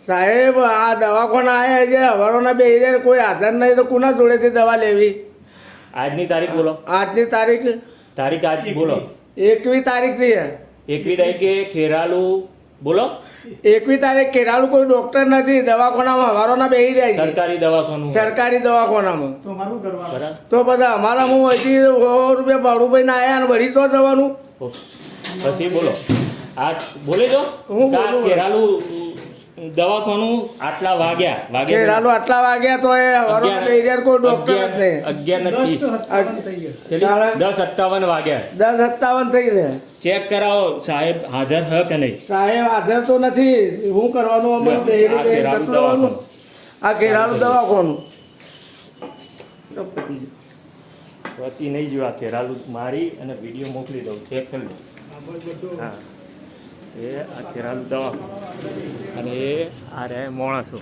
સાહેબ આ દવાખાના આવ્યા છે હવારોના બે હીરે કોઈ હાજર નહીં તો કોના જોડેથી દવા લેવી? આજની તારીખ બોલો. આજની તારીખ તારીખ આજ બોલો. 21 તારીખથી છે. 21 તારીખે ખેરાલુ બોલો. 21 તારીખ ખેરાલુ કોઈ ડોક્ટર નથી દવાખાનામાં હવારોના બેહી રહ્યા છે. સરકારી દવાખાનું. સરકારી દવાખાનામાં તો મારું કરવાનું બરાબર. તો બધા અમારા હું અહીંથી 100 રૂપિયા ભાડું ભાઈને આવ્યા ને વળી તો જવાનું. પછી બોલો. આજ બોલી દો. હું બોલું? ખેરાલુ દવાખાનું આટલા વાગ્યા ખેરાલુ આટલા વાગ્યા તો એ હવારોના બેહી રહ્યા કોઈ ડોક્ટર જ નહીં. 11:57 થઈ ગયા. 10:57 વાગ્યા. 10:57 થઈ ગયા. ચેક કરાવો સાહેબ હાજર હે કે નહીં. સાહેબ હાજર તો નથી. શું કરવાનું અમે બેહી આ ખેરાલુ જતું રહેવાનું. આ ખેરાલુ દવાખાનું પતિ નહીં જોવા ખેરાલુ મારી અને વિડીયો મોકલી દઉં ચેક કરી લો. હા એ આ ખેરાલુ દવાખાનું અને એ આ રહ્યા માણસો.